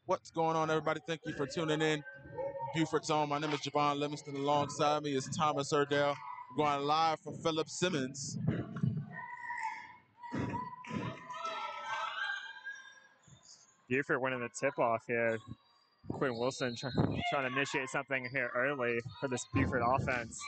What's going on, everybody? Thank you for tuning in. Beaufort's on. My name is Javon Livingston. Alongside me is Thomas Erdell. We're going live from Philip Simmons. Beaufort winning the tip-off here. Quinn Wilson trying to initiate something here early for this Beaufort offense.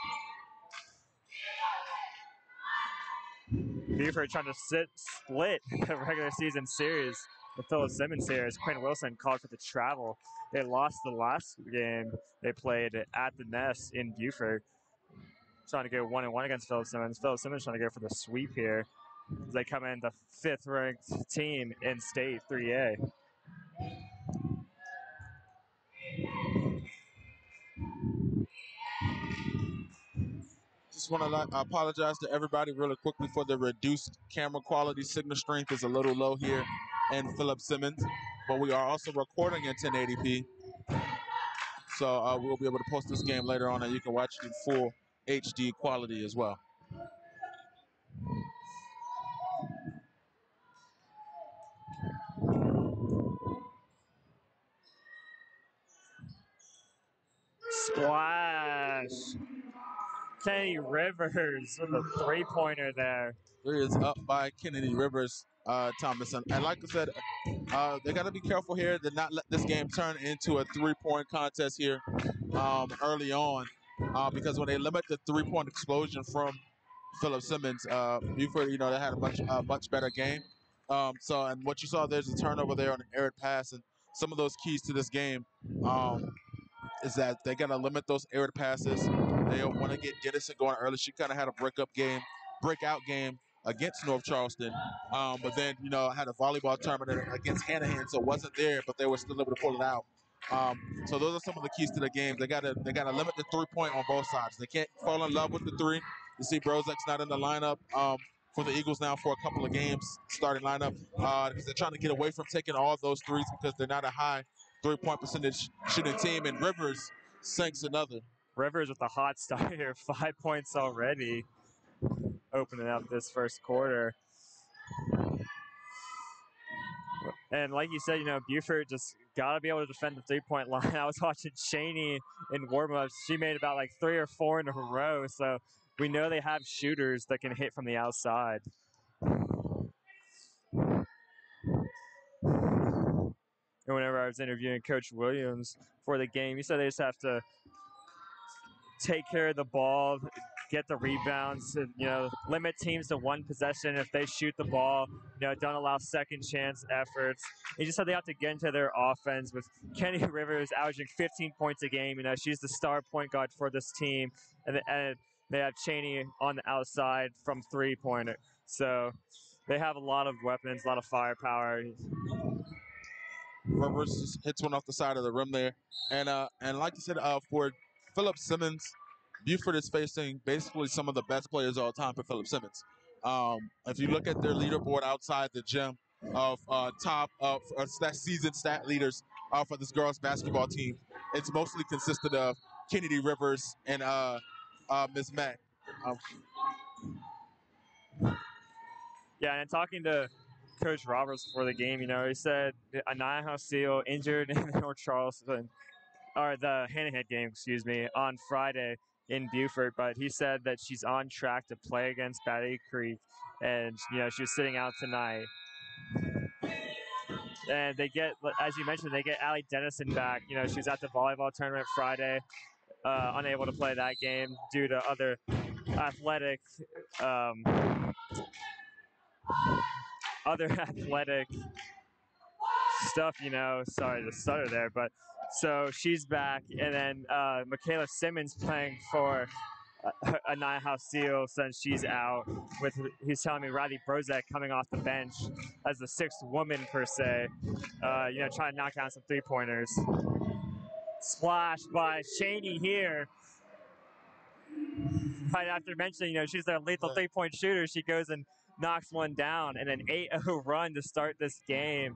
Beaufort trying to split the regular season series with Philip Simmons here as Quinn Wilson called for the travel. They lost the last game they played at the Nest in Beaufort. Trying to go 1-1 against Philip Simmons. Philip Simmons trying to go for the sweep here as they come in the 5th-ranked team in state 3A. Just want to apologize to everybody really quickly for the reduced camera quality. Signal strength is a little low here in Philip Simmons, but we are also recording in 1080p. So we'll be able to post this game later on, and you can watch it in full HD quality as well. Splash! Kennedy Rivers with a three-pointer there. Three is up by Kennedy Rivers, Thomas. And like I said, they got to be careful here to not let this game turn into a three-point contest here early on, because when they limit the three-point explosion from Philip Simmons, Beaufort, they had a much better game. And what you saw, there's a turnover there on an errant pass, and some of those keys to this game is that they got to limit those errant passes. They want to get Dennison going early. She kind of had a breakout game against North Charleston, but then had a volleyball tournament against Hanahan, so it wasn't there, but they were still able to pull it out. So those are some of the keys to the game. They gotta limit the 3-point on both sides. They can't fall in love with the three. You see Brozek's not in the lineup for the Eagles now for a couple of games, starting lineup, because they're trying to get away from taking all those threes because they're not a high 3-point percentage shooting team. And Rivers sinks another. Rivers with a hot start here, 5 points already, opening up this first quarter. And like you said, Beaufort just got to be able to defend the 3-point line. I was watching Cheney in warm-ups. She made about like 3 or 4 in a row. So we know they have shooters that can hit from the outside. And whenever I was interviewing Coach Williams for the game, he said they just have to take care of the ball, get the rebounds, and, limit teams to one possession. If they shoot the ball, don't allow second chance efforts. He just said they have to get into their offense with Kenny Rivers averaging 15 points a game. She's the star point guard for this team. And they have Cheney on the outside from three-pointer. So they have a lot of weapons, a lot of firepower. Rivers just hits one off the side of the rim there. And like you said, for Philip Simmons, Beaufort is facing basically some of the best players of all time for Philip Simmons. If you look at their leaderboard outside the gym of that season stat leaders for this girls basketball team, it's mostly consisted of Kennedy Rivers and Ms. Mack. Yeah, and talking to Coach Roberts before the game, he said Anaya House-Seal injured in the North Charleston, or the Hanahan game, on Friday in Beaufort, but he said that she's on track to play against Battery Creek, and she's sitting out tonight. And they get, as you mentioned, they get Allie Dennison back. She was at the volleyball tournament Friday, unable to play that game due to other athletic stuff, sorry to stutter there, but so she's back, and then Michaela Simmons playing for Anaya House-Seal since she's out, with, he's telling me, Riley Brozek coming off the bench as the 6th woman per se, trying to knock down some three-pointers. Splash by Cheney here. Right after mentioning, she's their lethal three-point shooter, she goes and knocks one down, and an 8-0 run to start this game.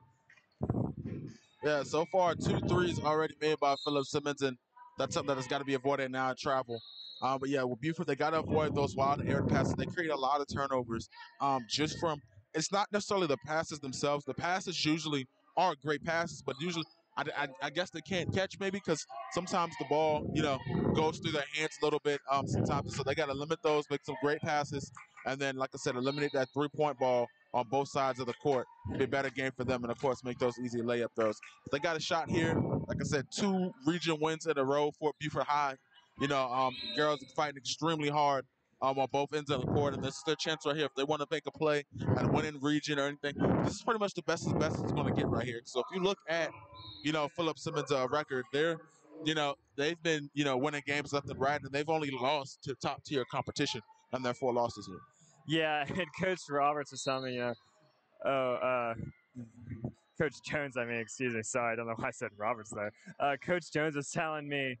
Yeah, so far 2 threes already made by Philip Simmons, and that's something that has got to be avoided now in travel. But yeah, with Beaufort, they got to avoid those wild air passes. They create a lot of turnovers just from, it's not necessarily the passes themselves. The passes usually are great passes, but usually I guess they can't catch maybe because sometimes the ball, goes through their hands a little bit. Sometimes, so they got to limit those, make some great passes, and then, like I said, eliminate that 3-point ball on both sides of the court. Be a better game for them, and of course, make those easy layup throws. But they got a shot here. Like I said, 2 region wins in a row for Beaufort High. Girls are fighting extremely hard on both ends of the court, and this is their chance right here. If they want to make a play and win in region or anything, this is pretty much the best of the best it's going to get right here. So if you look at Philip Simmons' record, they've been, winning games left and right, and they've only lost to top tier competition and their 4 losses here. Yeah, and Coach Roberts was telling me, Coach Jones, excuse me, sorry, I don't know why I said Roberts there. Coach Jones was telling me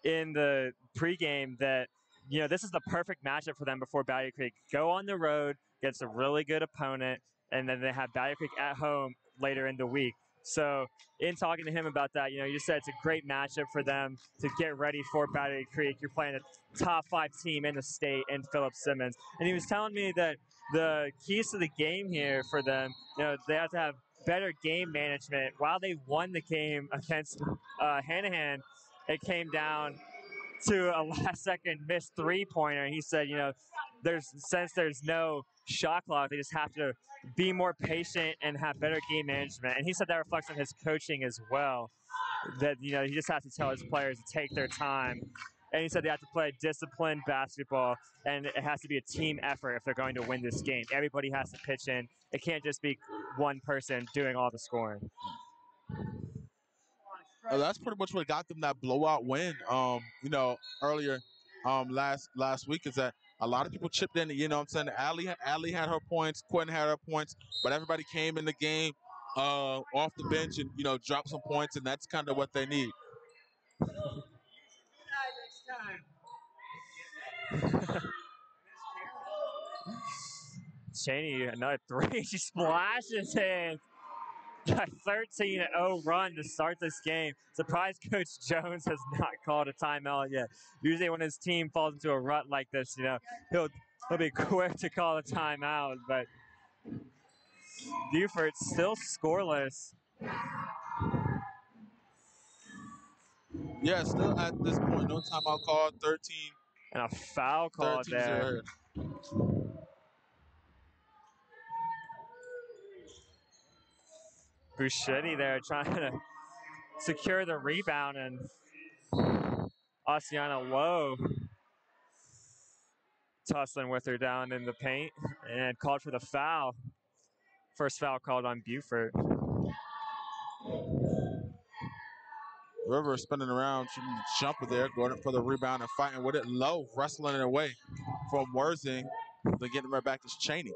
in the pregame that, this is the perfect matchup for them before Battery Creek. Go on the road against a really good opponent, and then they have Battery Creek at home later in the week. So in talking to him about that, you said it's a great matchup for them to get ready for Battery Creek. You're playing a top 5 team in the state in Philip Simmons. And he was telling me that the keys to the game here for them, they have to have better game management. While they won the game against Hanahan, it came down to a last-second missed 3-pointer. And he said, since there's no shot clock, they just have to be more patient and have better game management. And he said that reflects on his coaching as well, that, he just has to tell his players to take their time. And he said they have to play disciplined basketball, and it has to be a team effort if they're going to win this game. Everybody has to pitch in. It can't just be one person doing all the scoring. That's pretty much what got them that blowout win. Earlier, last week, is that a lot of people chipped in. You know what I'm saying? Allie had her points, Quinn had her points, but everybody came in the game off the bench and dropped some points, and that's kind of what they need. Cheney, another 3. She splashes in. A 13-0 run to start this game. Surprised Coach Jones has not called a timeout yet. Usually when his team falls into a rut like this, he'll be quick to call a timeout. But Beaufort still scoreless. Yeah, still at this point, no timeout call. 13. And a foul call there. Buschetti there trying to secure the rebound, and Asiana Lowe tussling with her down in the paint and called for the foul. First foul called on Beaufort. River spinning around, shooting the jumper there, going up for the rebound and fighting with it. Low, wrestling it away from Worthing. Then getting right back to Cheney.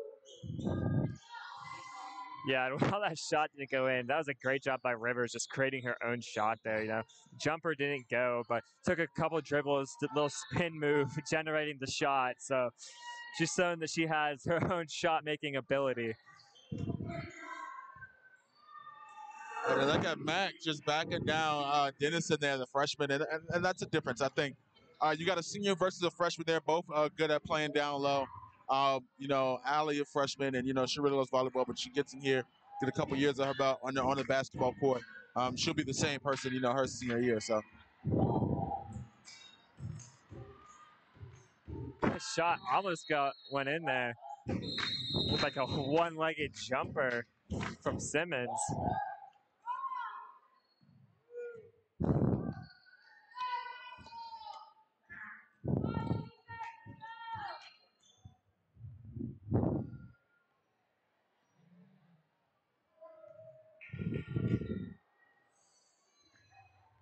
Yeah, while that shot didn't go in, that was a great job by Rivers, just creating her own shot there. Jumper didn't go, but took a couple of dribbles, did a little spin move, generating the shot. So she's shown that she has her own shot-making ability. And then look at Mac just backing down Dennison there, the freshman, and that's a difference. I think you got a senior versus a freshman there, both good at playing down low. Allie a freshman, and she really loves volleyball, but she gets in here, get a couple years of her belt on the basketball court. She'll be the same person, her senior year. So The shot almost went in there. Looked like a one-legged jumper from Simmons.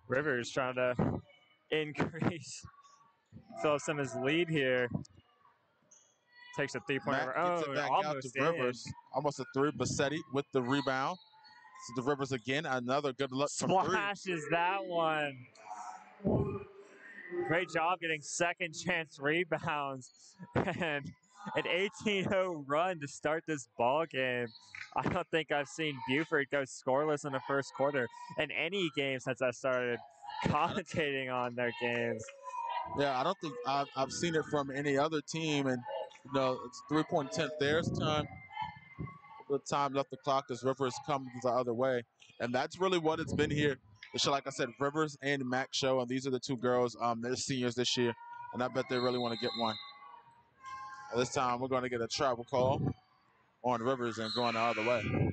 Rivers trying to increase Philip Simmons' lead here. Takes a 3-pointer. Matt gets it back out to Rivers. Almost a 3. Bassetti with the rebound. So the Rivers again. Another good look from 3. Splashes that one. Great job getting second chance rebounds. And an 18-0 run to start this ball game. I don't think I've seen Beaufort go scoreless in the first quarter in any game since I started commentating on their games. Yeah, I don't think I've seen it from any other team. And, it's 3-point attempt. There's time. A little time left the clock as Rivers comes the other way. And that's really what it's been here. It's like I said, Rivers and Mac show, and these are the two girls. They're seniors this year, and I bet they really want to get one. This time we're going to get a travel call on Rivers and going the other way.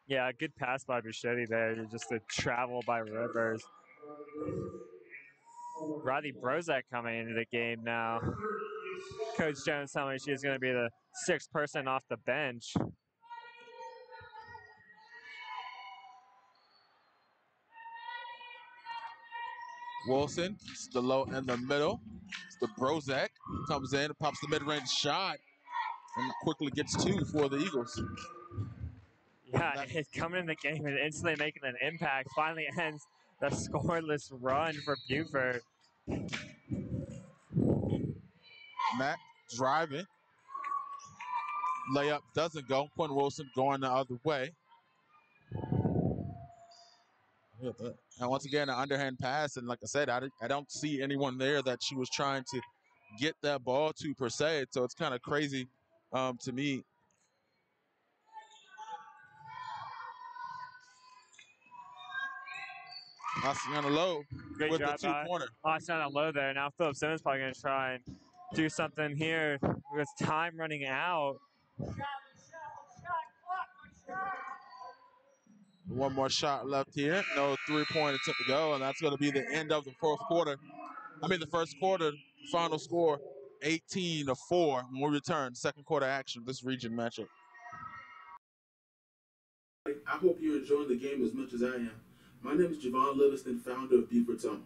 Yeah, good pass by Bichetti there. Just a travel by Rivers. Riley Brozak coming into the game now. Coach Jones telling me she's going to be the sixth person off the bench. Wilson, it's the low in the middle. It's the Brozak comes in, pops the mid-range shot, and quickly gets two for the Eagles. Yeah, it's coming in the game and instantly making an impact. Finally ends the scoreless run for Beaufort. Mac driving. Layup doesn't go. Quinn Wilson going the other way. And once again, an underhand pass. And like I said, I don't see anyone there that she was trying to get that ball to per se. So it's kind of crazy to me. Asiana Lowe Great with the job by two-pointer. Asiana Lowe there. Now Philip Simmons probably going to try and do something here with time running out. One more shot left here. No three-point attempt to go, and that's going to be the end of the fourth quarter. The first quarter, final score 18-4 when we return. Second quarter action, this region matchup. I hope you're enjoying the game as much as I am. My name is Javon Livingston, founder of Beaufort Zone,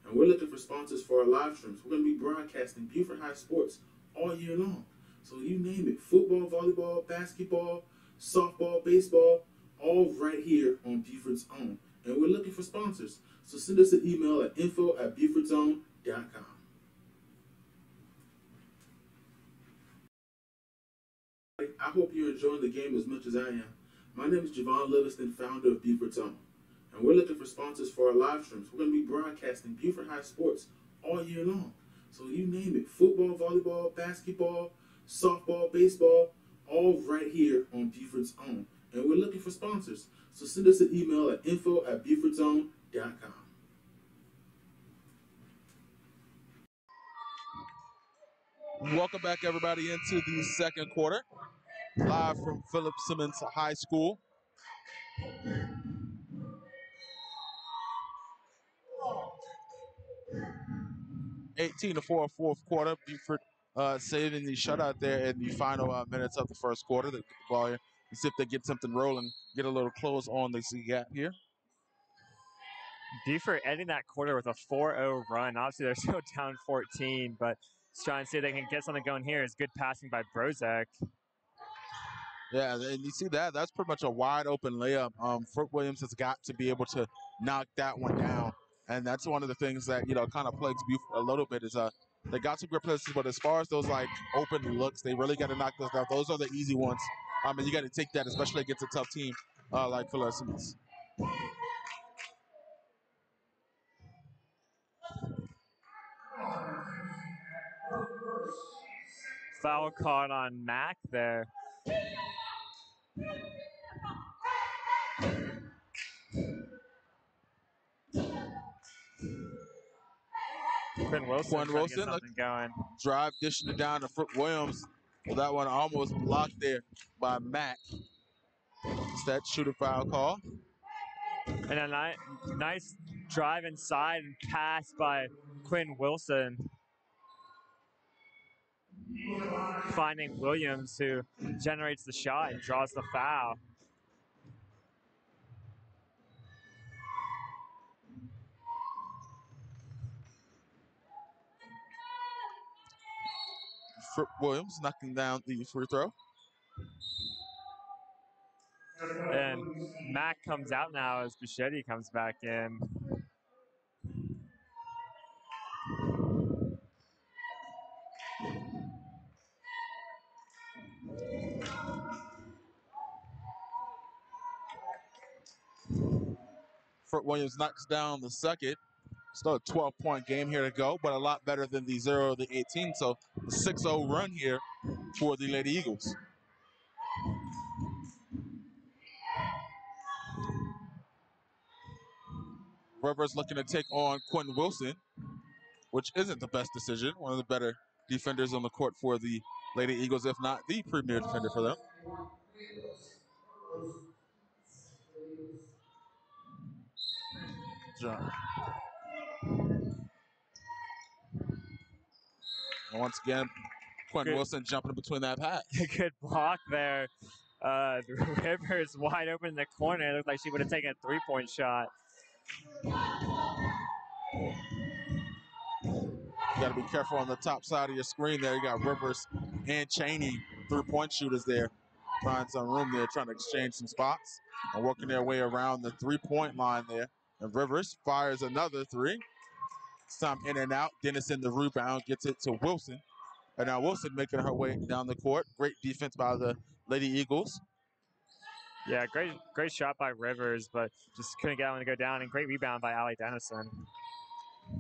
and we're looking for sponsors for our live streams. We're going to be broadcasting Beaufort High sports all year long. So you name it, football, volleyball, basketball, softball, baseball, all right here on Beaufort's Own. And we're looking for sponsors. So send us an email at info@BeaufortZone.com. I hope you're enjoying the game as much as I am. My name is Javon Livingston, founder of Beaufort Zone, and we're looking for sponsors for our live streams. We're going to be broadcasting Beaufort High sports all year long. So you name it, football, volleyball, basketball, softball, baseball, all right here on Beaufort's Own. And we're looking for sponsors. So send us an email at info@BeaufortZone.com. Welcome back, everybody, into the second quarter. Live from Philip Simmons High School. (18-4) fourth quarter. Beaufort saving the shutout there in the final minutes of the first quarter. They get the ball here and see if they get something rolling, get a little close on the gap here. Beaufort ending that quarter with a 4-0 run. Obviously, they're still down 14, but just trying to see if they can get something going here. It's good passing by Brozak. Yeah, and you see that. That's pretty much a wide open layup. Fort Williams has got to be able to knock that one down. And that's one of the things that, kind of plagues Beaufort a little bit is they got some great places, but as far as those, open looks, they really got to knock those down. Those are the easy ones. And you got to take that, especially against a tough team like Philip Simmons. Foul caught on Mac there. Quinn Wilson trying to get something going. Drive, dishing it down to Fort Williams. Well, that one almost blocked there by Mac. It's that shooter foul call. And a nice drive inside and pass by Quinn Wilson. Finding Williams, who generates the shot and draws the foul. Fort Williams knocking down the free throw. And Mac comes out now as Bichetti comes back in. Fort Williams knocks down the second. Still a 12-point game here to go, but a lot better than the 0-18. So a 6-0 run here for the Lady Eagles. Rivers looking to take on Quentin Wilson, which isn't the best decision. One of the better defenders on the court for the Lady Eagles, if not the premier defender for them. John. And once again, Quentin Wilson jumping in between that pass. Good block there. Rivers wide open in the corner. It looked like she would have taken a three-point shot. You got to be careful on the top side of your screen there. You got Rivers and Cheney, three-point shooters there. Find some room there, trying to exchange some spots and working their way around the three-point line there. And Rivers fires another three. Some in and out. Dennison, the rebound, gets it to Wilson. And now Wilson making her way down the court. Great defense by the Lady Eagles. Yeah, great shot by Rivers, but just couldn't get one to go down. And great rebound by Allie Dennison.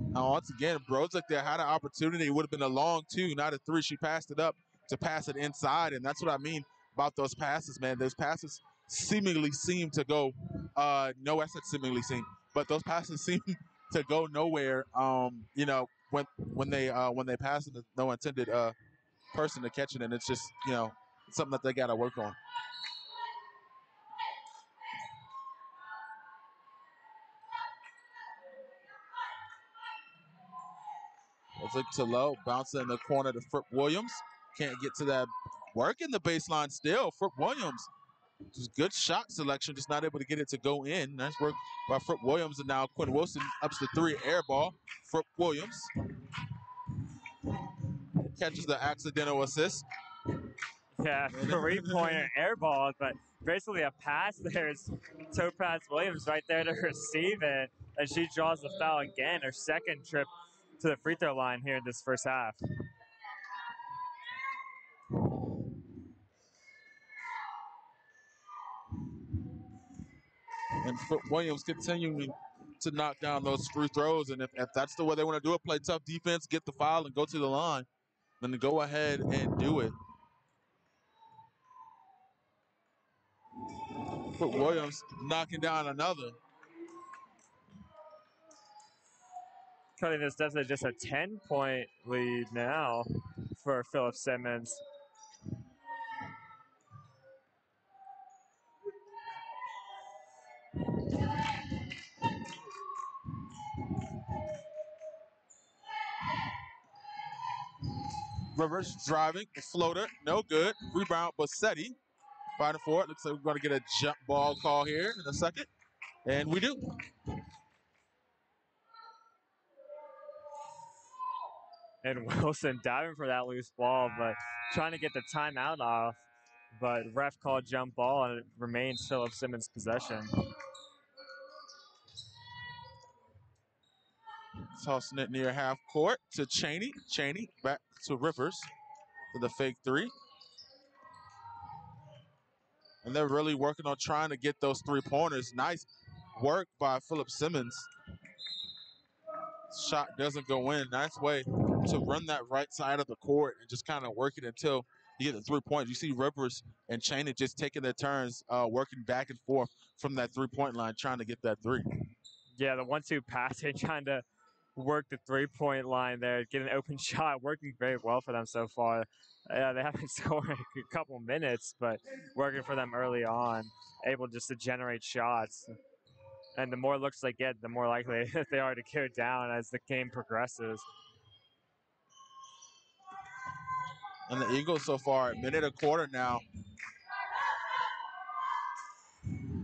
Now, once again, Brodzick there had an opportunity. It would have been a long two, not a three. She passed it up to pass it inside, and that's what I mean about those passes, man. Those passes seemingly seem to go no, I said seemingly seem, but those passes seem to go nowhere. You know, when they pass it, no intended person to catch it, and it's just, you know, something that they got to work on. Brodzick to low, bouncing in the corner to Fripp Williams. Can't get to that. Working the baseline still. Fripp Williams. Just good shot selection, just not able to get it to go in. Nice work by Fripp Williams, and now Quinn Wilson ups the three, air ball. Fripp Williams catches the accidental assist. Yeah, three-pointer air ball, but basically a pass there is Topaz Williams right there to receive it, and she draws the foul again, her second trip to the free throw line here in this first half. And Fripp Williams continuing to knock down those free throws, and if that's the way they want to do it, play tough defense, get the foul, and go to the line, then go ahead and do it. Fripp Williams knocking down another. Cutting this definitely just a 10-point lead now for Philip Simmons. Rivers driving, floater, no good. Rebound, Bassetti. Fighting for it. Looks like we're going to get a jump ball call here in a second. And we do. And Wilson diving for that loose ball, but trying to get the timeout off. But ref called jump ball, and it remains Philip Simmons' possession. Tossing it near half court to Cheney. Cheney back to Rivers for the fake three. And they're really working on trying to get those three-pointers. Nice work by Philip Simmons. Shot doesn't go in. Nice way to run that right side of the court and just kind of work it until you get the 3 points. You see Rivers and Cheney just taking their turns, working back and forth from that three-point line, trying to get that three. Yeah, the 1-2 passing, trying to work the three-point line there, get an open shot, working very well for them so far. They haven't scored a couple minutes, but working for them early on, able just to generate shots. And the more looks they get, the more likely they are to go down as the game progresses. And the Eagles so far, a minute a quarter now.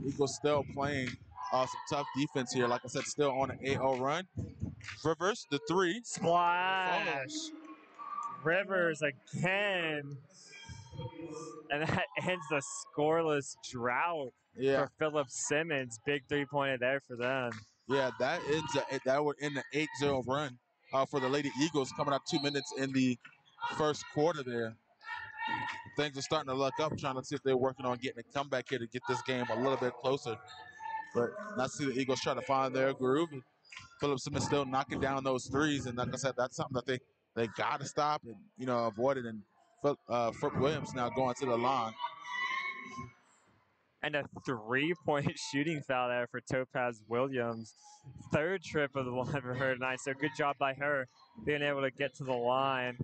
Eagles still playing some tough defense here. Like I said, still on an 8-0 run. Rivers, the three. Splash! Rivers again. And that ends the scoreless drought for Philip Simmons. Big three-pointer there for them. Yeah, that ends that would end the 8-0 run for the Lady Eagles coming up 2 minutes in the first quarter there. Things are starting to look up, trying to see if they're working on getting a comeback here to get this game a little bit closer. But I see the Eagles try to find their groove. Philip Simmons still knocking down those threes, and like I said, that's something that they got to stop and avoid it. And Fripp Williams now going to the line. And a 3-point shooting foul there for Topaz Williams. Third trip of the line for her tonight. So good job by her being able to get to the line.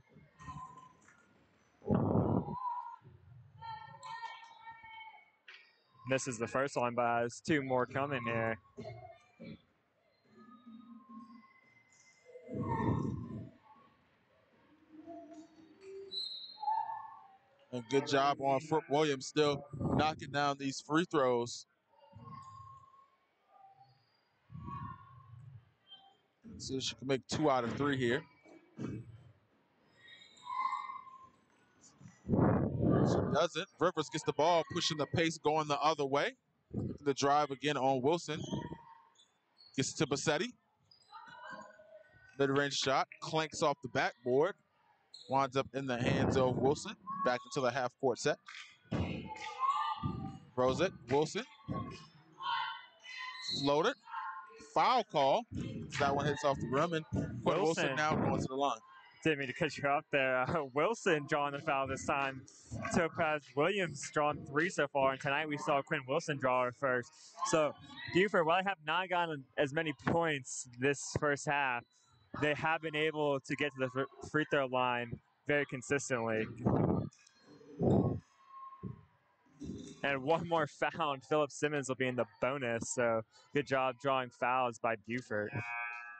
Misses the first one, but has 2 more coming here. And good job on Fort Williams still knocking down these free throws. So she can make 2 out of 3 here. She doesn't. Rivers gets the ball, pushing the pace, going the other way. The drive again on Wilson. Gets to Bassetti. Mid-range shot. Clanks off the backboard. Winds up in the hands of Wilson. Back into the half-court set. Throws it. Wilson. Floated. Foul call. That one hits off the rim. And Quinn Wilson now going to the line. Didn't mean to cut you off there. Wilson drawing the foul this time. Topaz Williams drawn 3 so far, and tonight we saw Quinn Wilson draw her first. So Beaufort, while they have not gotten as many points this first half, they have been able to get to the free throw line very consistently. And one more foul, and Philip Simmons will be in the bonus. So good job drawing fouls by Beaufort.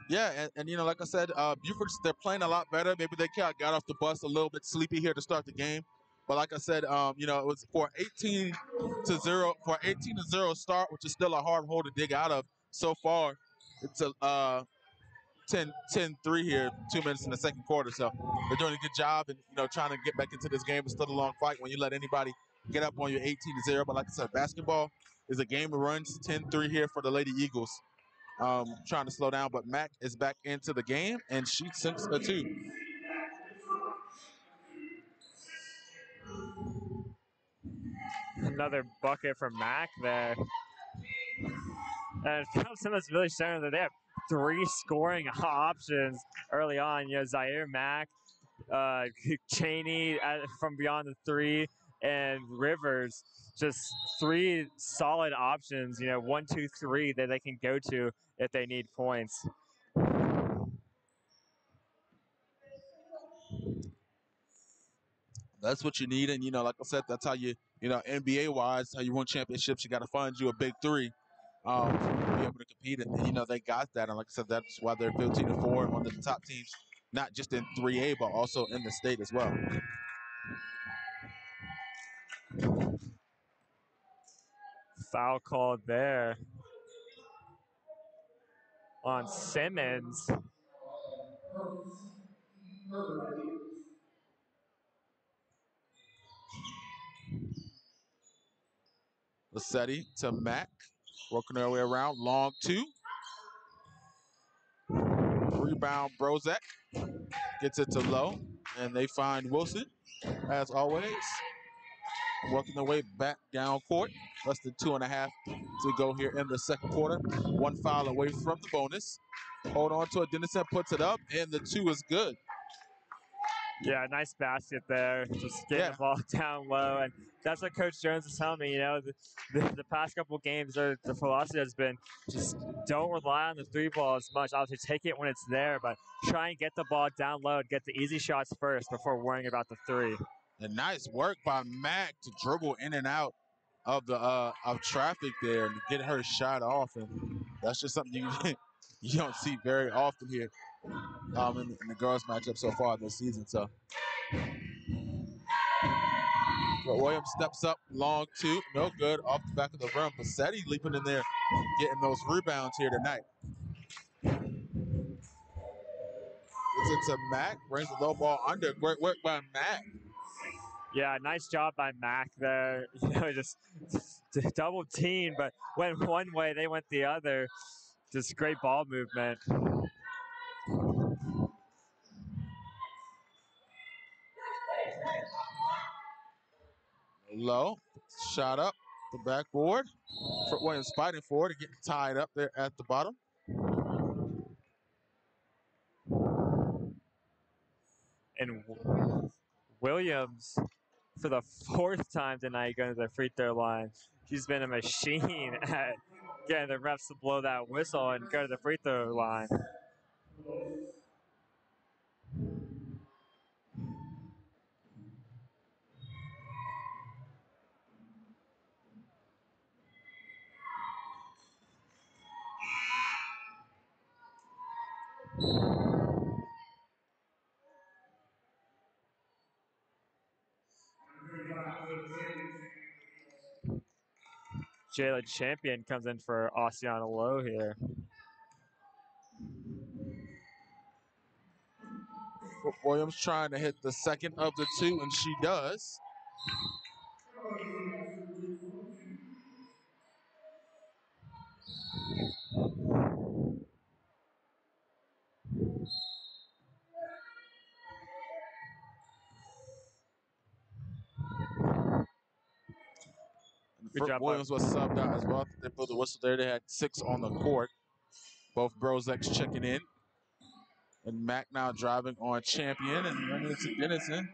Yeah, and you know, like I said, Beaufort's they're playing a lot better. Maybe they got off the bus a little bit sleepy here to start the game, but like I said, you know, it was for 18-0 start, which is still a hard hole to dig out of. So far, it's a 10-3 here, 2 minutes in the second quarter. So they're doing a good job, and you know, trying to get back into this game. It's still a long fight when you let anybody get up on you 18-0. But like I said, basketball is a game of runs. 10-3 here for the Lady Eagles. Trying to slow down, but Mack is back into the game, and she sinks a 2. Another bucket for Mack there. And Philip Simmons really showing that they have 3 scoring options early on. You know, Zaire Mack, Cheney from beyond the 3, and Rivers. Just 3 solid options, you know, 1, 2, 3 that they can go to if they need points. That's what you need, and you know, like I said, that's how you know, NBA wise, how you win championships. You got to find you a big 3 to be able to compete, and you know they got that. And like I said, that's why they're 15-4 and one of the top teams, not just in 3A but also in the state as well. Foul called there on Simmons. Bassetti to Mack, working their way around. Long 2. Rebound, Brozak. Gets it to Low, and they find Wilson, as always. Working their way back down court. Less than 2.5 to go here in the second quarter. 1 foul away from the bonus. Hold on to it. Dennison puts it up, and the 2 is good. Yeah, nice basket there. Just getting the ball down low. And that's what Coach Jones is telling me. You know, the past couple games, the philosophy has been just don't rely on the 3 ball as much. Obviously, take it when it's there, but try and get the ball down low and get the easy shots first before worrying about the 3. And nice work by Mack to dribble in and out of the of traffic there and get her shot off. And that's just something you don't see very often here in the girls matchup so far this season. So but Williams steps up, long 2, no good, off the back of the rim. Bassetti leaping in there, getting those rebounds here tonight. It's a Mack, brings the low ball under. Great work by Mack. Yeah, nice job by Mack there. You know, just double team, but went one way, they went the other. Just great ball movement. Low, shot up the backboard. Fort Williams fighting for it, getting tied up there at the bottom. And Williams for the 4th time tonight going to the free throw line. She's been a machine at getting the refs to blow that whistle and go to the free throw line. Jayla Champion comes in for Oceana Lowe here. Williams trying to hit the second of the two, and she does. Good job, Williams was subbed out as well. They blew the whistle there. They had 6 on the court. Both Brozek's checking in. And Mack now driving on Champion and running into Dennison.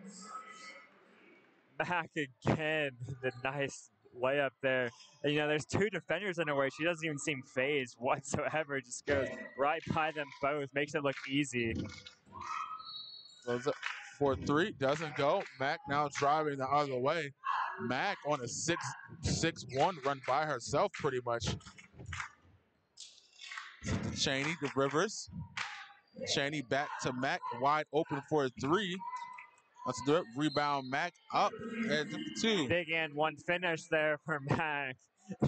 Mack again, the nice layup there. And, there's 2 defenders in her way. She doesn't even seem phased whatsoever. Just goes right by them both, makes it look easy. Goes up for 3, doesn't go. Mack now driving the other way. Mack on a 6-1 run by herself pretty much. Cheney to Rivers. Cheney back to Mack, wide open for a 3. Let's do it. Rebound Mack up and 2. Big and 1 finish there for Mack.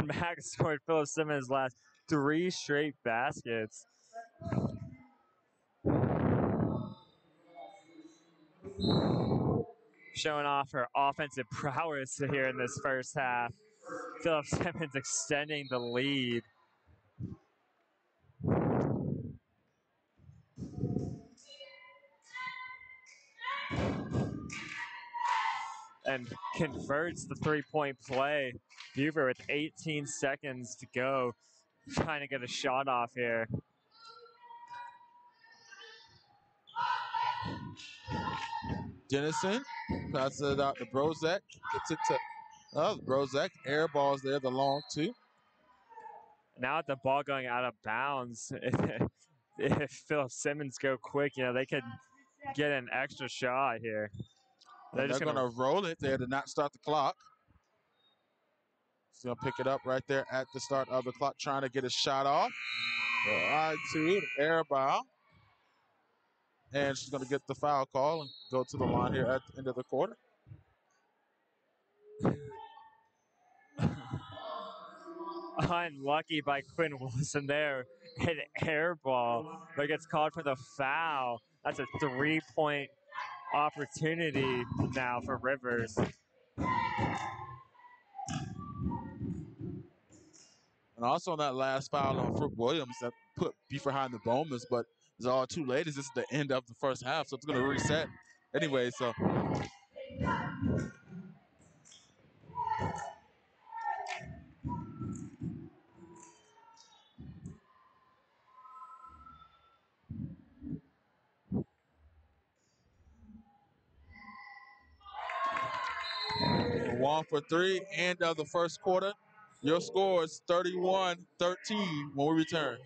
Mack scored Philip Simmons' last 3 straight baskets. Showing off her offensive prowess here in this first half. Philip Simmons extending the lead. And converts the 3-point play. Beaufort with 18 seconds to go, trying to get a shot off here. Dennison passes it out to Brozek. Gets it to Brozek. Air balls there, the long 2. Now with the ball going out of bounds, if Philip Simmons go quick, they could get an extra shot here. They're going to roll it there to not start the clock. She's going to pick it up right there at the start of the clock, trying to get a shot off. Right to air ball. And she's going to get the foul call and go to the line here at the end of the quarter. Unlucky by Quinn Wilson there. An air ball, but gets called for the foul. That's a 3-point opportunity now for Rivers. And also on that last foul on Brooke Williams that put Beaufort behind the Bowmans, but it's all too late as this is the end of the first half, so it's going to reset anyway. So 1 for 3, end of the first quarter. Your score is 31-13 when we return.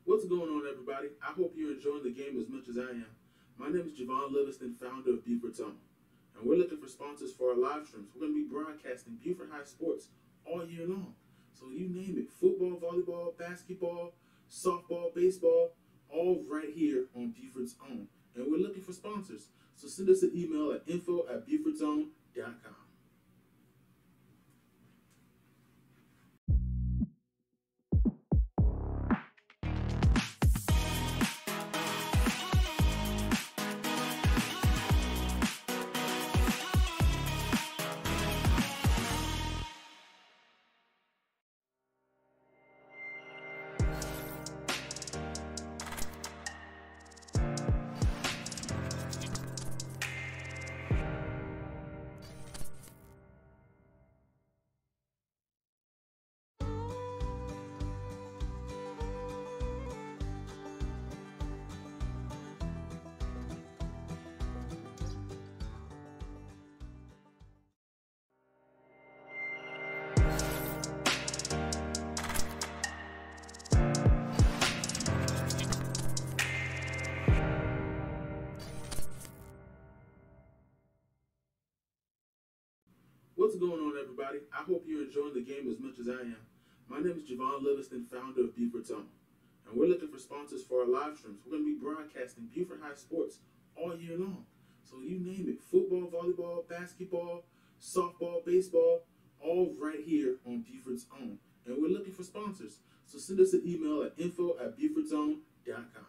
What's going on, everybody? I hope you're enjoying the game as much as I am. My name is Javon Livingston, founder of Beaufort Zone, and we're looking for sponsors for our live streams. We're going to be broadcasting Beaufort High sports all year long. So you name it, football, volleyball, basketball, softball, baseball, all right here on Beaufort's Own. And we're looking for sponsors. So send us an email at info@BeaufortZone.com. What's going on, everybody? I hope you're enjoying the game as much as I am. My name is Javon Livingston, founder of Beaufort, and we're looking for sponsors for our live streams. We're going to be broadcasting Beaufort High sports all year long. So you name it, football, volleyball, basketball, softball, baseball, all right here on Beaufort's Own. And we're looking for sponsors. So send us an email at info@Beaufort'sOwn.com.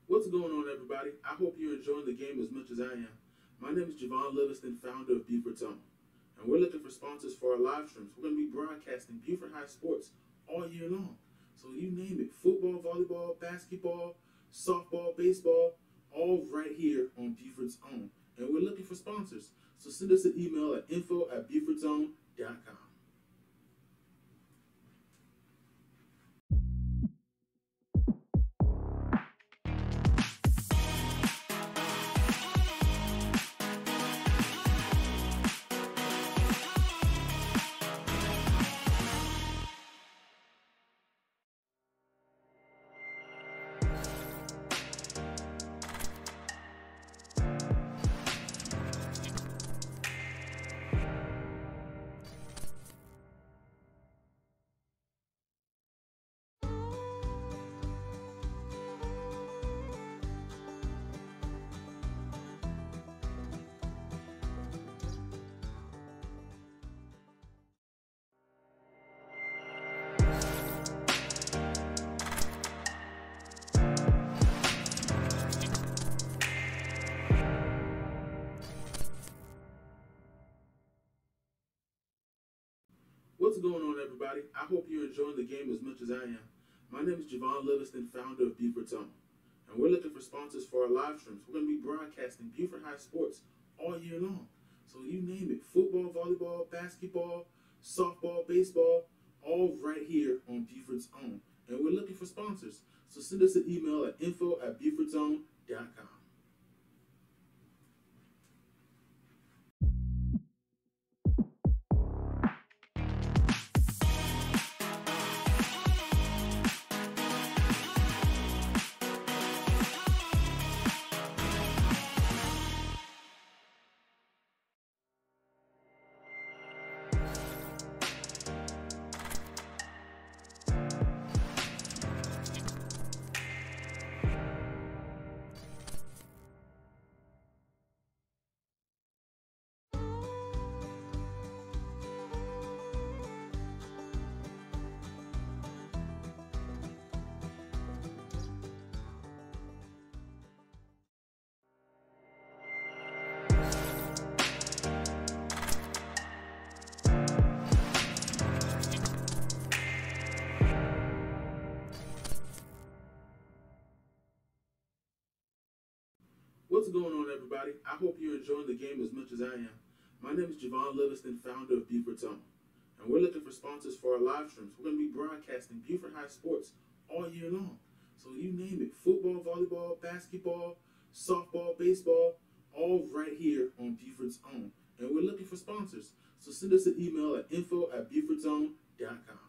What's going on, everybody? I hope you're enjoying the game as much as I am. My name is Javon Livingston, founder of Beaufort, and we're looking for sponsors for our live streams. We're going to be broadcasting Beaufort High sports all year long. So you name it, football, volleyball, basketball, softball, baseball, all right here on Beaufort's Own. And we're looking for sponsors. So send us an email at info@Beaufort'sOwn.com. What's going on, everybody? I hope you're enjoying the game as much as I am. My name is Javon Livingston, founder of Beaufort, and we're looking for sponsors for our live streams. We're going to be broadcasting Beaufort High sports all year long. So you name it, football, volleyball, basketball, softball, baseball, all right here on Beaufort's Own. And we're looking for sponsors. So send us an email at info@Beaufort'sOwn.com. What's going on, everybody? I hope you're enjoying the game as much as I am. My name is Javon Livingston, founder of Beaufort, and we're looking for sponsors for our live streams. We're going to be broadcasting Beaufort High sports all year long. So you name it, football, volleyball, basketball, softball, baseball, all right here on Beaufort's Own. And we're looking for sponsors. So send us an email at info@Beaufort'sOwn.com.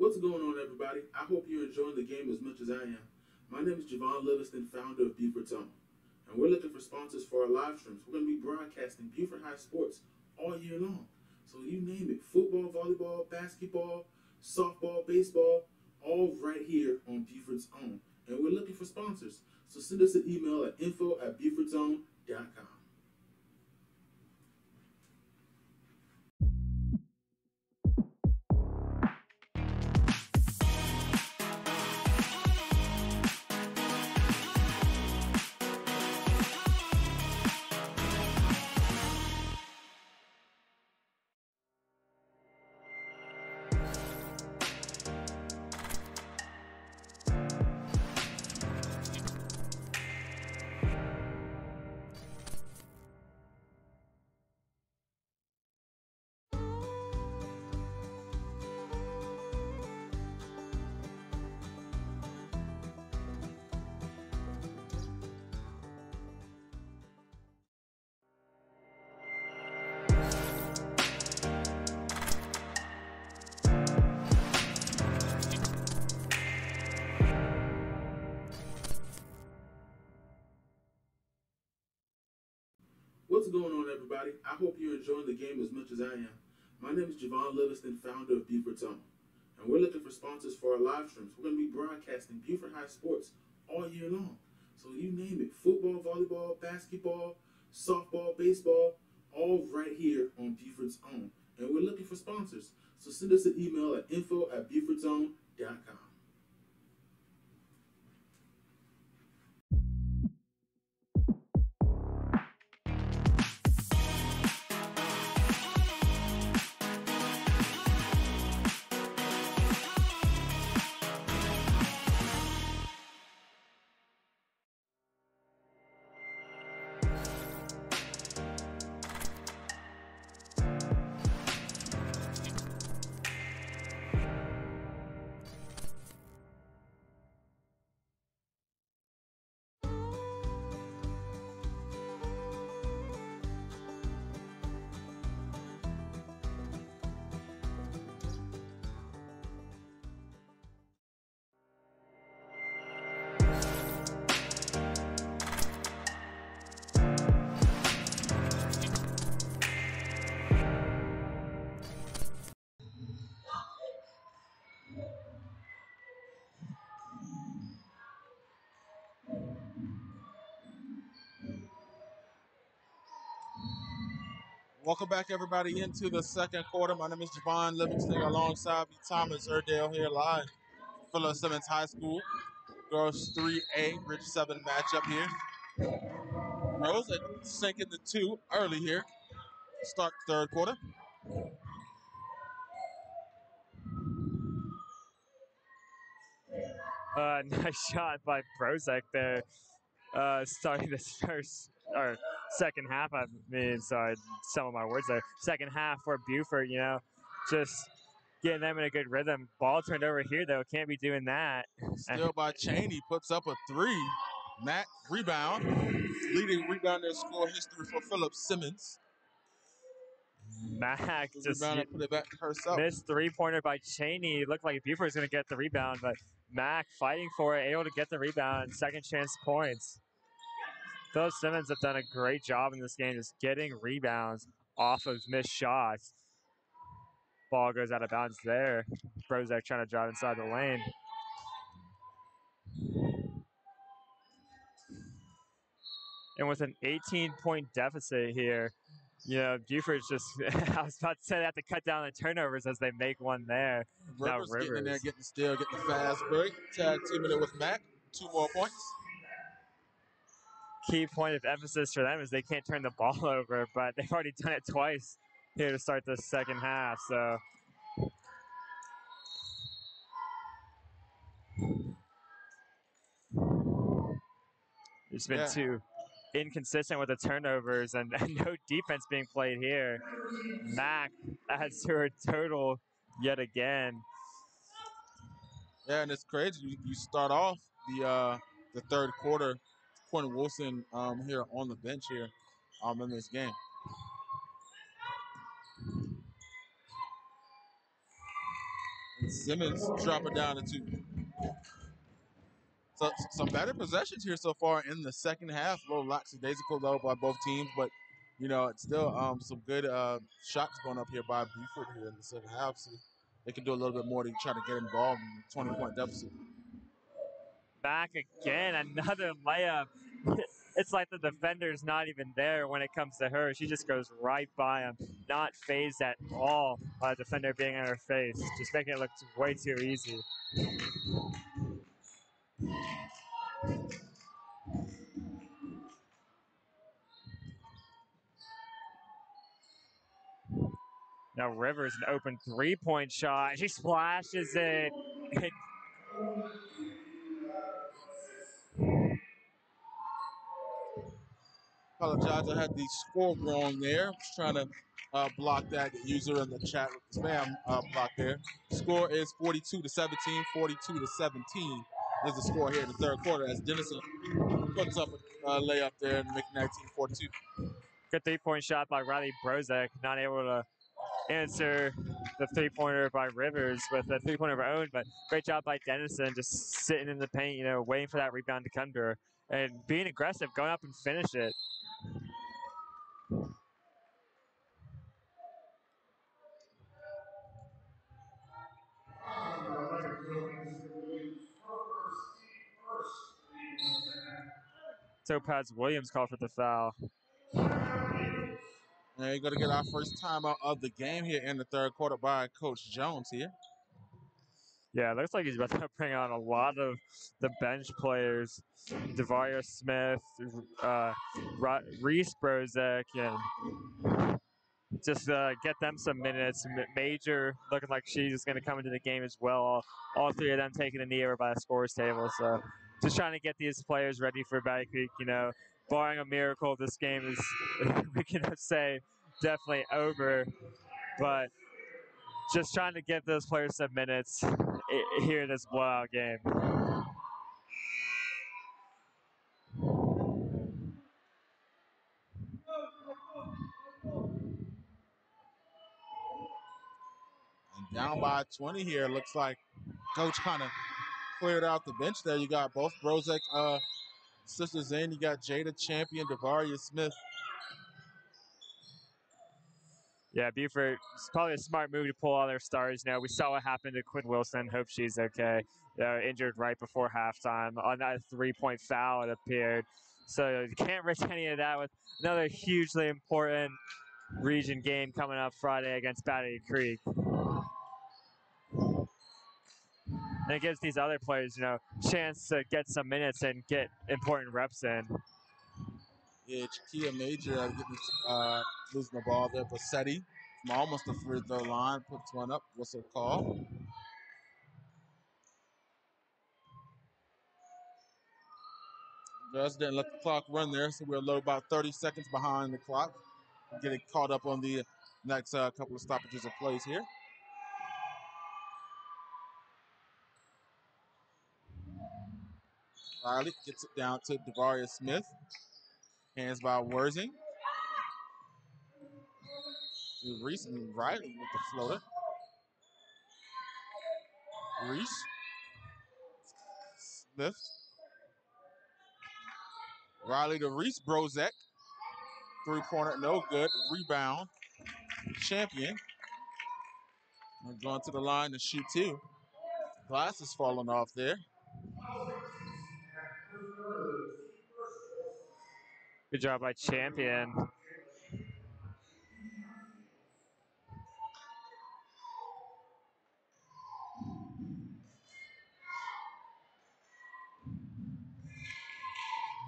What's going on, everybody? I hope you're enjoying the game as much as I am. My name is Javon Livingston, founder of Beaufort, and we're looking for sponsors for our live streams. We're going to be broadcasting Beaufort High sports all year long. So you name it, football, volleyball, basketball, softball, baseball, all right here on Beaufort's Own. And we're looking for sponsors. So send us an email at info@Beaufort'sOwn.com. What's going on, everybody? I hope you're enjoying the game as much as I am. My name is Javon Livingston, founder of Beaufort, and we're looking for sponsors for our live streams. We're going to be broadcasting Beaufort High sports all year long. So you name it, football, volleyball, basketball, softball, baseball, all right here on Beaufort's Own. And we're looking for sponsors. So send us an email at info@Beaufort'sOwn.com. Welcome back, everybody, into the second quarter. My name is Javon Livingston, alongside me, Thomas Erdale, here live from Philip Simmons High School. Girls 3A, Bridge 7 matchup here. Rose sinking the 2 early here. Start third quarter. Nice shot by Brozek there, starting this first or second half. I mean, sorry, some of my words there. Second half for Beaufort, just getting them in a good rhythm. Ball turned over here though, can't be doing that. Still by Cheney, puts up a 3. Matt rebound, leading rebounder score history for Philip Simmons. Mac just Put it back to herself. missed three-pointer by Cheney. Looked like Beaufort was going to get the rebound, but Mac fighting for it, able to get the rebound, second chance points. Philip Simmons have done a great job in this game, just getting rebounds off of missed shots. Ball goes out of bounds there. Brozek trying to drive inside the lane. And with an 18-point deficit here, Beaufort's just, I was about to say they have to cut down the turnovers as they make one there. Rivers getting in there, getting the fast break. Tag teaming it with Mac. 2 more points. Key point of emphasis for them is they can't turn the ball over, but they've already done it twice here to start the second half. So it's been too inconsistent with the turnovers and no defense being played here. Mac adds to her total yet again. Yeah, and it's crazy. You start off the third quarter, Quinn Wilson here on the bench here in this game. Simmons drop it down to 2. So some better possessions here so far in the second half. A little lackadaisical though by both teams, but it's still some good shots going up here by Beaufort here in the second half. So they can do a little bit more to try to get involved in the 20-point deficit. Back again, another layup. It's like the defender's not even there when it comes to her. She just goes right by him, not phased at all by the defender being in her face, just making it look way too easy. Now Rivers, an open three-point shot. She splashes it. Apologize, I had the score wrong there. I was trying to block that user in the chat with the spam block there. Score is 42-17. 42-17 is the score here in the third quarter as Dennison puts up a layup there and make 19-42. Good three-point shot by Riley Brozek. Not able to answer the three-pointer by Rivers with a three-pointer of her own, but great job by Dennison just sitting in the paint, waiting for that rebound to come to her and being aggressive, going up and finish it. Topaz Williams called for the foul. And you're going to get our first timeout of the game here in the third quarter by Coach Jones here. Yeah, it looks like he's about to bring on a lot of the bench players. Devaria Smith, Reese Brozek, and just get them some minutes. Major looking like she's going to come into the game as well. All three of them taking a knee over by the scores table. So just trying to get these players ready for Battle Creek. Barring a miracle, this game is, we can say, definitely over. But just trying to get those players some minutes here in this blowout game. And down by 20 here, looks like Coach kind of cleared out the bench there. You got both Brozek sisters in. You got Jada Champion, Devaria Smith. Yeah, Beaufort, it's probably a smart move to pull all their stars. We saw what happened to Quinn Wilson. Hope she's okay. Injured right before halftime. On that three-point foul, it appeared. So you can't risk any of that with another hugely important region game coming up Friday against Battery Creek. And it gives these other players, chance to get some minutes and get important reps in. Yeah, Kia Major losing the ball there. Bassetti from almost the free throw line puts one up. Whistle call. Just didn't let the clock run there, so we're a little about 30 seconds behind the clock. Getting caught up on the next couple of stoppages of plays here. Riley gets it down to Devaria Smith. Hands by Worthing. Reese and Riley with the floater. Reese. Smith. Riley to Reese. Brozek. Three-pointer, no good. Rebound. Champion. We're going to the line to shoot two. Glass is falling off there. Good job by Champion.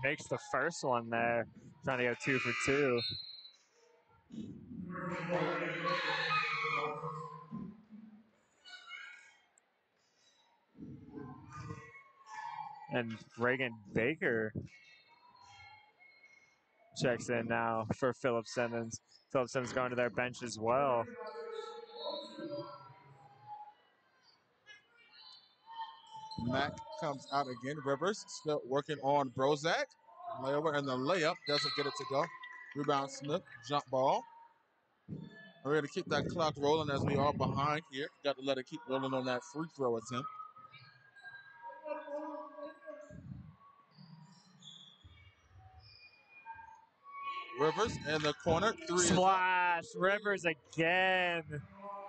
Makes the first one there. Trying to go 2 for 2. And Reagan Baker checks in now for Phillip Simmons. Phillip Simmons going to their bench as well. Mack comes out again. Rivers still working on Brozak. Layover and the layup doesn't get it to go. Rebound Smith. Jump ball. We're going to keep that clock rolling as we are behind here. Got to let it keep rolling on that free throw attempt. Rivers in the corner. Three Splash. is up. Rivers again.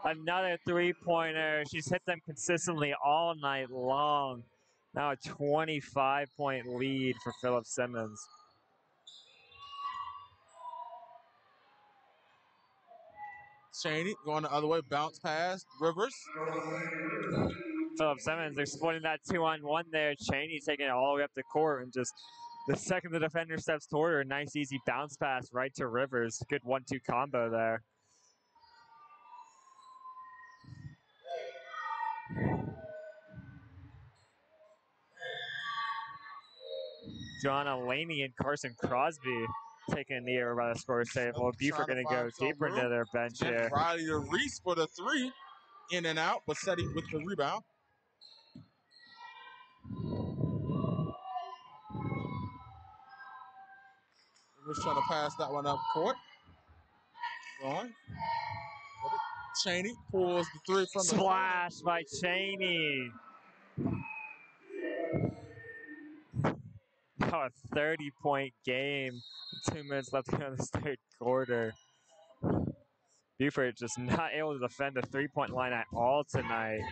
Another three-pointer. She's hit them consistently all night long. Now a 25-point lead for Philip Simmons. Cheney going the other way. Bounce pass. Rivers. Philip Simmons exploiting that 2-on-1 there. Cheney taking it all the way up the court, and just the second the defender steps toward her, nice easy bounce pass right to Rivers. Good 1-2 combo there. Joanna Laney and Carson Crosby taking a knee over by the score table. Beaufort going to go deeper into their bench here. Riley to Reese for the three. In and out, but Bassetti with the rebound. Rivers trying to pass that one up court. Going. Cheney pulls the three from the Splash by Cheney. Now a 30-point game. 2 minutes left to go in this third quarter. Beaufort just not able to defend the three-point line at all tonight.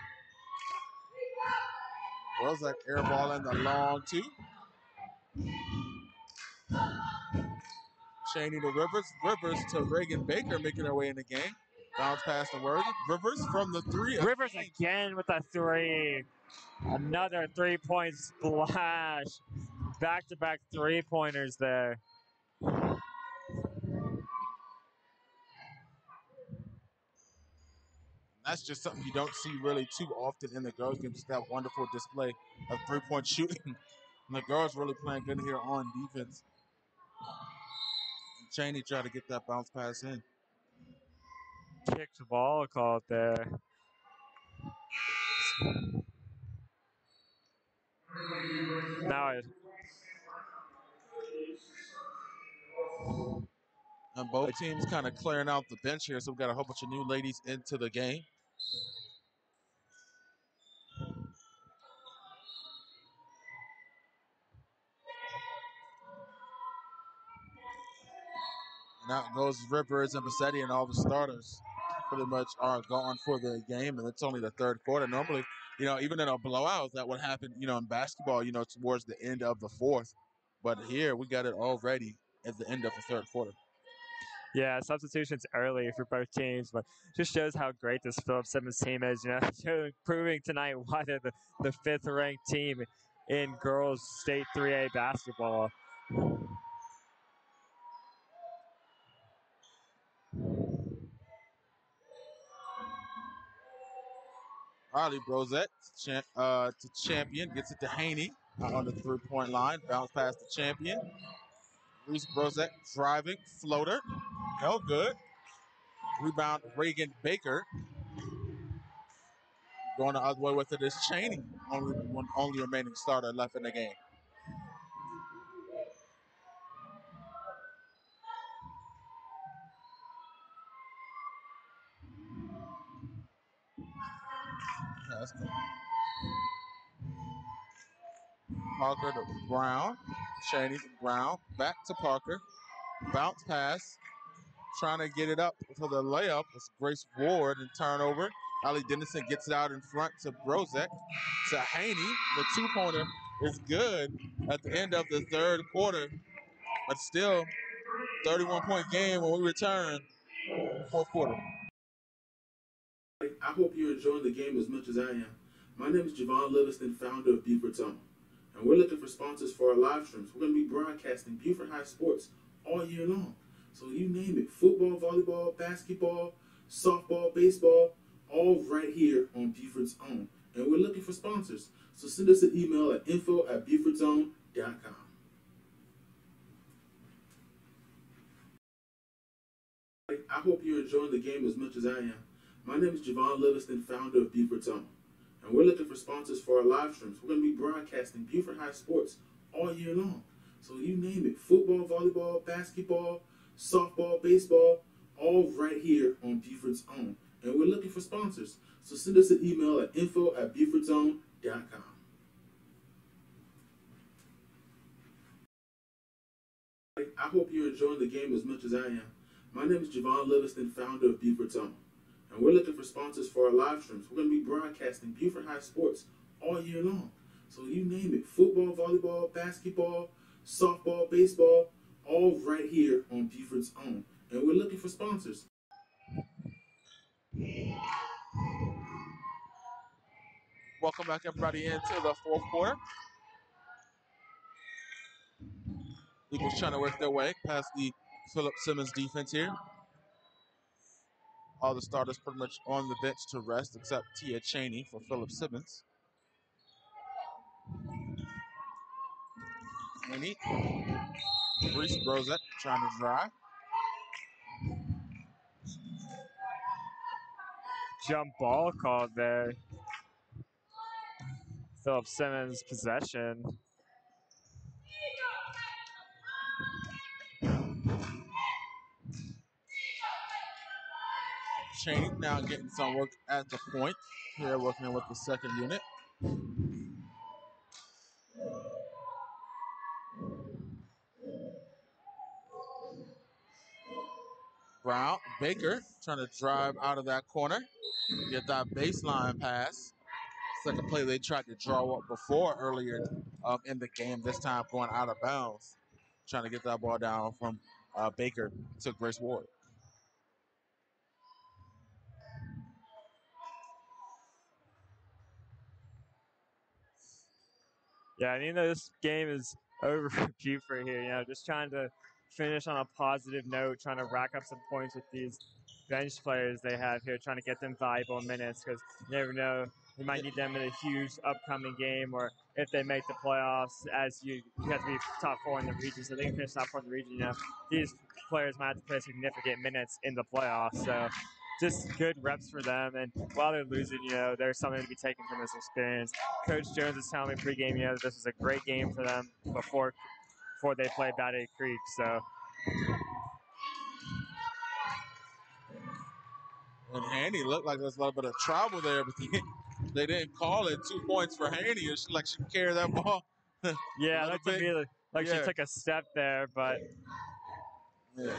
Brozak airballing the long two. Cheney to Rivers. Rivers to Reagan Baker making her way in the game. Bounce pass to Worthy. Rivers from the three. Rivers again with a three. Another three-point splash. Back-to-back three-pointers there. That's just something you don't see really too often in the girls game. Just that wonderful display of three-point shooting. And the girls really playing good here on defense. And Cheney tried to get that bounce pass in. Kicked ball called there. Now And both teams kind of clearing out the bench here, so we've got a whole bunch of new ladies into the game. And out goes Rivers and Bassetti, and all the starters pretty much are gone for the game, and it's only the third quarter. Normally, even in a blowout, that would happen, in basketball, towards the end of the fourth. But here, we got it already at the end of the third quarter. Yeah, substitutions early for both teams, but just shows how great this Philip Simmons team is. Proving tonight why they're the fifth-ranked team in girls state 3A basketball. Riley Brozette to Champion, gets it to Haney on the three-point line. Bounce past the Champion. Reese Brozette driving, floater. No good. Rebound, Reagan Baker. Going the other way with it is Cheney, only remaining starter left in the game. That's good. Parker to Brown. Cheney to Brown. Back to Parker. Bounce pass. Trying to get it up for the layup. It's Grace Ward and turnover. Ali Dennison gets it out in front to Brozek. To Haney. The two-pointer is good at the end of the third quarter. But still, 31-point game when we return. Fourth quarter. I hope you're enjoying the game as much as I am. My name is Javon Livingston, founder of Beaufort Zone, and we're looking for sponsors for our live streams. We're going to be broadcasting Beaufort High sports all year long. So you name it, football, volleyball, basketball, softball, baseball, all right here on Beaufort's Own. And we're looking for sponsors. So send us an email at info@BeaufortZone.com. I hope you're enjoying the game as much as I am. My name is Javon Livingston, founder of Beaufort Zone, and we're looking for sponsors for our live streams. We're going to be broadcasting Beaufort High sports all year long. So you name it, football, volleyball, basketball, softball, baseball, all right here on Beaufort's Own. And we're looking for sponsors. So send us an email at info@Beaufort'sOwn.com. I hope you're enjoying the game as much as I am. My name is Javon Livingston, founder of Beaufort's Own. And we're looking for sponsors for our live streams. We're going to be broadcasting Beaufort High sports all year long. So you name it, football, volleyball, basketball, softball, baseball, all right here on Beaufort's Own. And we're looking for sponsors. Welcome back, everybody, into the fourth quarter. Eagles trying to work their way past the Philip Simmons defense here. All the starters pretty much on the bench to rest, except Tia Chaney for Philip Simmons. Chaney, Reese Brozek trying to drive. Jump ball called there. Philip Simmons possession. Chaney now getting some work at the point here, working with the second unit. Brown, Baker trying to drive out of that corner, get that baseline pass. Second play they tried to draw up before earlier in the game, this time going out of bounds, trying to get that ball down from Baker to Grace Ward. Yeah, I mean, this game is over for Beaufort here. You know, just trying to finish on a positive note, trying to rack up some points with these bench players they have here, trying to get them valuable minutes because you never know, you might need them in a huge upcoming game, or if they make the playoffs, as you have to be top four in the region. So they can finish top four in the region. You know, these players might have to play significant minutes in the playoffs. So just good reps for them. And while they're losing, you know, there's something to be taken from this experience. Coach Jones is telling me pregame, you know, that this was a great game for them before they played Battery Creek. So. And Haney looked like there's a little bit of trouble there, but they didn't call it. 2 points for Haney. It's like she carried that ball. Yeah, that to me like she took a step there, but. Yeah.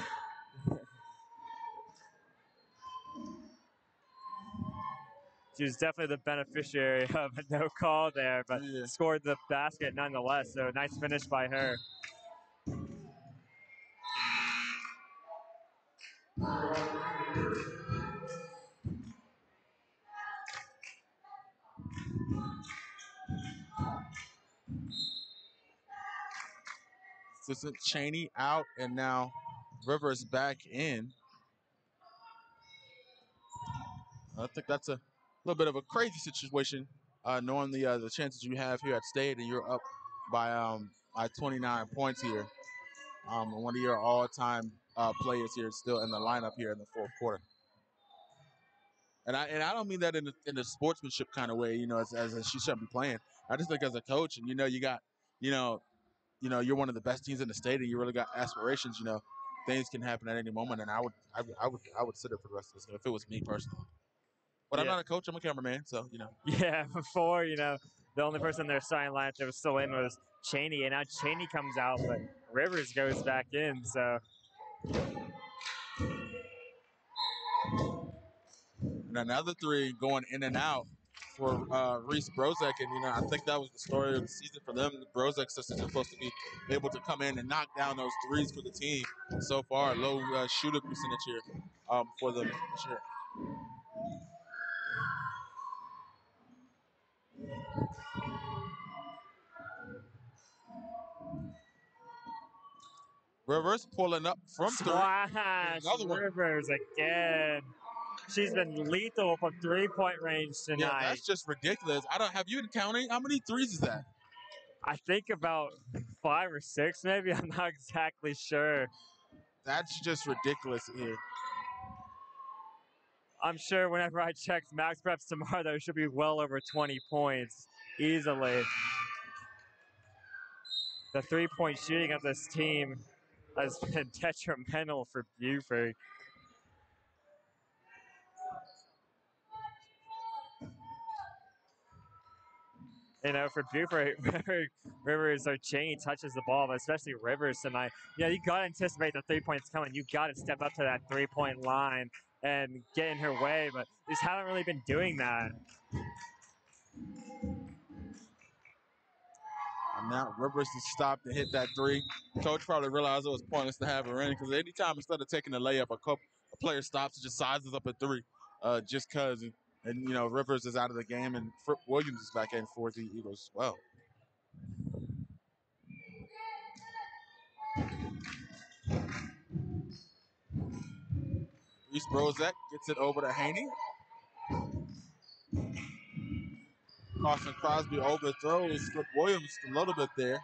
She was definitely the beneficiary of a no call there, but scored the basket nonetheless. So nice finish by her. Assistant Chaney out, and now Rivers back in. I think that's a little bit of a crazy situation, knowing the chances you have here at State, and you're up by 29 points here. One of your all-time players here is still in the lineup here in the fourth quarter. And I don't mean that in the sportsmanship kind of way, you know, as she shouldn't be playing. I just think as a coach, and you know, you got, you know, you're one of the best teams in the state, and you really got aspirations. You know, things can happen at any moment, and I would sit it for the rest of this game if it was me personally. But I'm not a coach; I'm a cameraman, so you know. Yeah, before, you know, the only person in their starting lineup that was still in was Chaney, and now Chaney comes out, but Rivers goes back in. So. And another three going in and out for Reese Brozek, and you know, I think that was the story of the season for them. The Brozek sisters are supposed to be able to come in and knock down those threes for the team. So far, low shooting percentage here for them this year. Rivers pulling up from three. Another one. Rivers again. She's been lethal from three-point range tonight. Yeah, that's just ridiculous. Have you been counting? How many threes is that? I think about 5 or 6, maybe. I'm not exactly sure. That's just ridiculous here. I'm sure whenever I check max preps tomorrow, there should be well over 20 points easily. The three-point shooting of this team has been detrimental for Beaufort. For Beaufort, Rivers or Cheney touches the ball, but especially Rivers tonight. You got to anticipate the 3 points coming. You got to step up to that 3-point line and get in her way, but they just haven't really been doing that. And now Rivers has stopped and hit that three. Coach probably realized it was pointless to have her in because anytime instead of taking a layup, a player stops and just sizes up a three just because. And, Rivers is out of the game and Williams is back in for the Eagles as well. Reese Brozek gets it over to Haney. Carson Crosby overthrows Flip Williams a little bit there.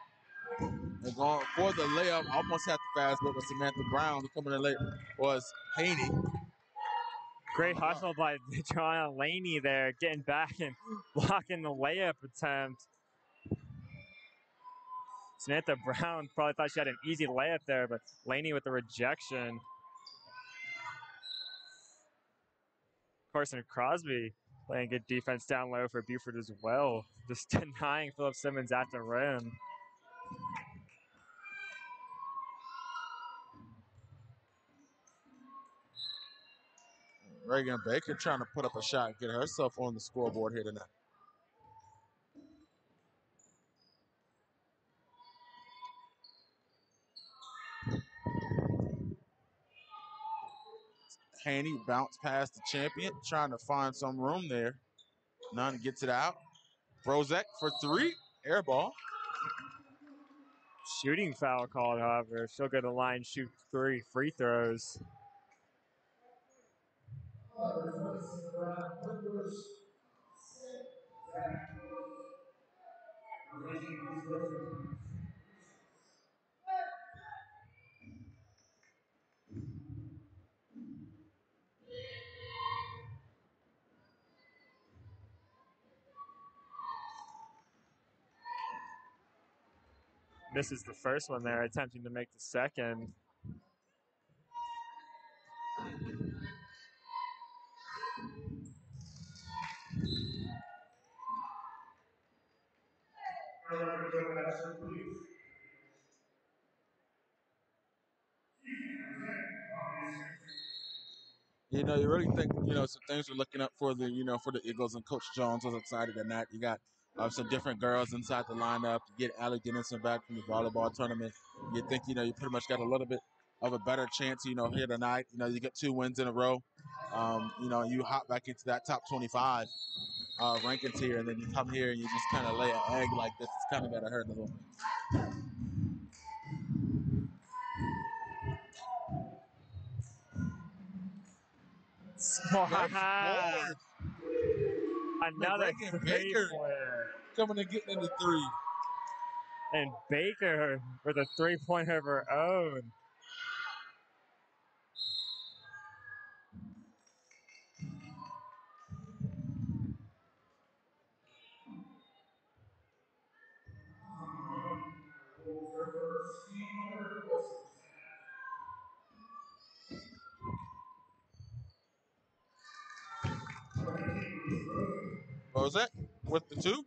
And going for the layup, almost had the fast break with Samantha Brown. Coming in late was Haney. Great hustle by Joanna Laney there, getting back and blocking the layup attempt. Samantha Brown probably thought she had an easy layup there, but Laney with the rejection. Carson Crosby playing good defense down low for Beaufort as well, just denying Phillip Simmons at the rim. Reagan Baker trying to put up a shot, get herself on the scoreboard here tonight. Haney bounced past the champion, trying to find some room there. None gets it out. Brozek for three, air ball. Shooting foul called, however. She'll go to the line, shoot 3 free throws. Misses the first one there, attempting to make the second. You really think, some things are looking up for the Eagles, and Coach Jones was excited in that. You got some different girls inside the lineup. You get Allie Dennison back from the volleyball tournament. You think, you pretty much got a little bit of a better chance, here tonight. You get 2 wins in a row. You hop back into that top 25 rankings here, and then you come here and you just kind of lay an egg like this. It's kind of got to hurt a little bit. Smart. Another Reagan Baker three-pointer. coming and getting into 3. And Baker with a 3-pointer of her own. Brozek with the 2.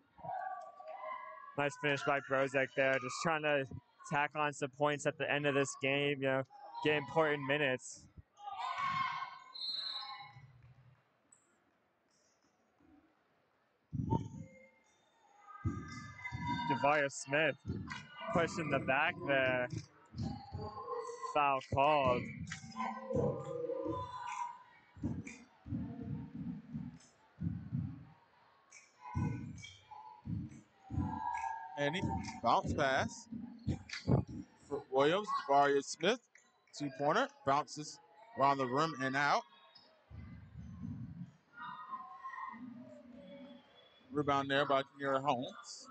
Nice finish by Brozek there, just trying to tack on some points at the end of this game, get important minutes. Devaria Smith pushed in the back there. Foul called. And he bounce pass for Williams. Devaria Smith, 2-pointer, bounces around the rim and out. Rebound there by Kiera Holmes.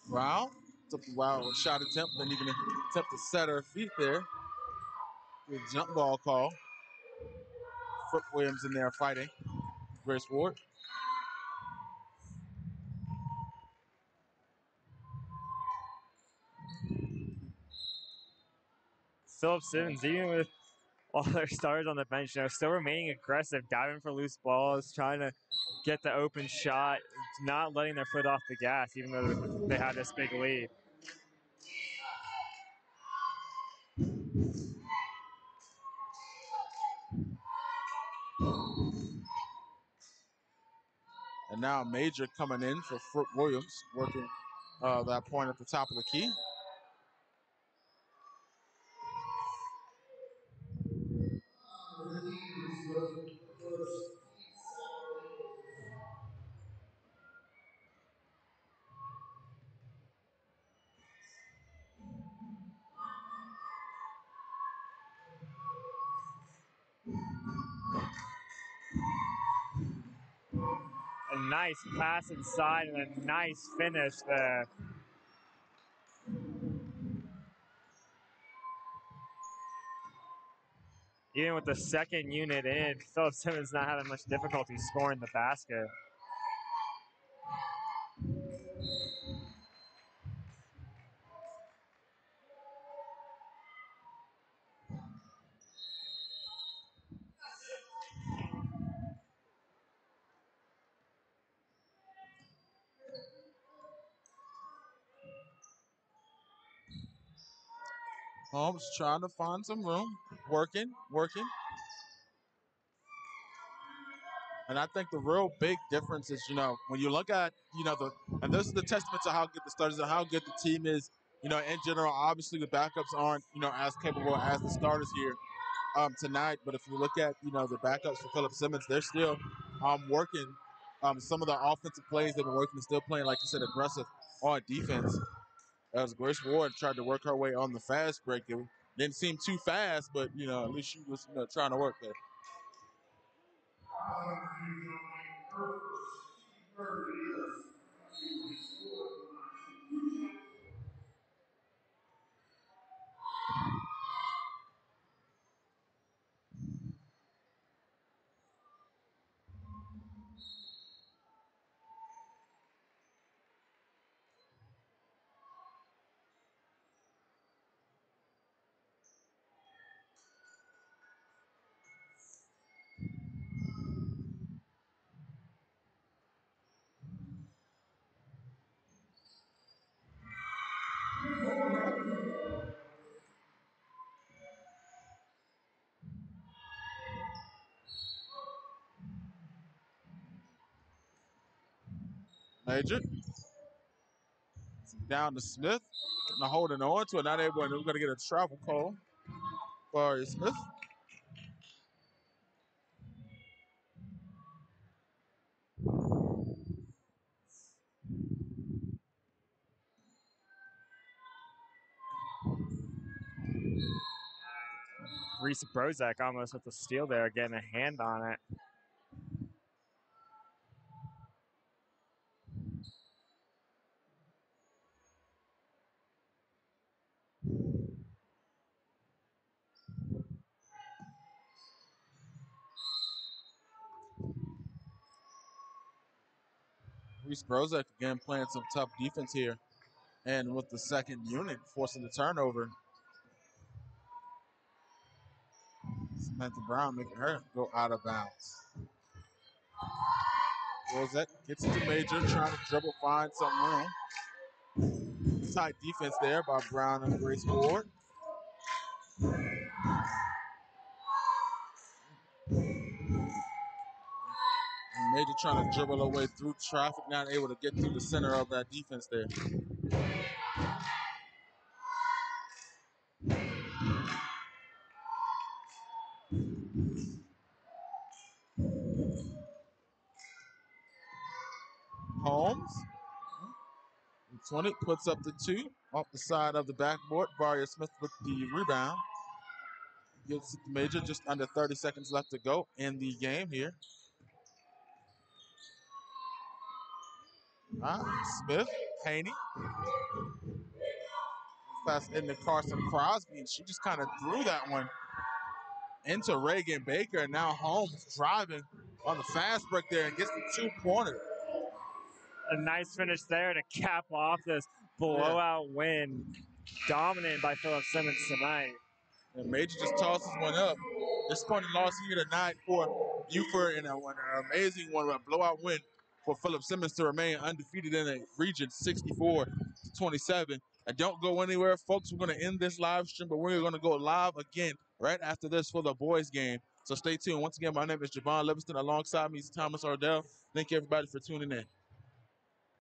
Wow. Took a wild shot attempt, didn't even attempt to set her feet there. Good jump ball call. Brooke Williams in there fighting. Grace Ward. Phillip Simmons, even with all their starters on the bench, still remaining aggressive, diving for loose balls, trying to get the open shot, not letting their foot off the gas, even though they had this big lead. And now Major coming in for Fort Williams, working that point at the top of the key. A nice pass inside and a nice finish there. Even with the second unit in, Philip Simmons not having much difficulty scoring the basket. Holmes trying to find some room, working. And I think the real big difference is, when you look at, and this is the testament to how good the starters and how good the team is, in general. Obviously, the backups aren't, as capable as the starters here tonight. But if you look at, the backups for Philip Simmons, they're still working some of the offensive plays they've been working and still playing, like you said, aggressive on defense. As Grace Ward tried to work her way on the fast break. It didn't seem too fast, but, at least she was trying to work there. Major. Down to Smith. Now holding on to it. Not able, and we're going to get a travel call for Smith. Reese Brozak almost with the steal there, getting a hand on it. Reese Brozak again playing some tough defense here. And with the second unit forcing the turnover. Samantha Brown making her go out of bounds. Brozak gets it to Major, trying to dribble, find some room. Tight defense there by Brown and Grace Ward. And Major trying to dribble her way through traffic, not able to get through the center of that defense there. Holmes. 20 puts up the 2 off the side of the backboard. Varia Smith with the rebound. Gives it to Major, just under 30 seconds left to go in the game here. Smith, Haney. Pass into Carson Crosby, and she just kind of threw that one into Reagan Baker. And now Holmes driving on the fast break there and gets the 2-pointer. A nice finish there to cap off this blowout win, dominated by Philip Simmons tonight. And Major just tosses one up. Disappointing loss here tonight for Beaufort, and an amazing one, a blowout win for Philip Simmons to remain undefeated in the region, 64-27. And don't go anywhere, folks. We're going to end this live stream, but we're going to go live again right after this for the boys' game. So stay tuned. Once again, my name is Javon Livingston. Alongside me is Thomas Ardell. Thank you, everybody, for tuning in.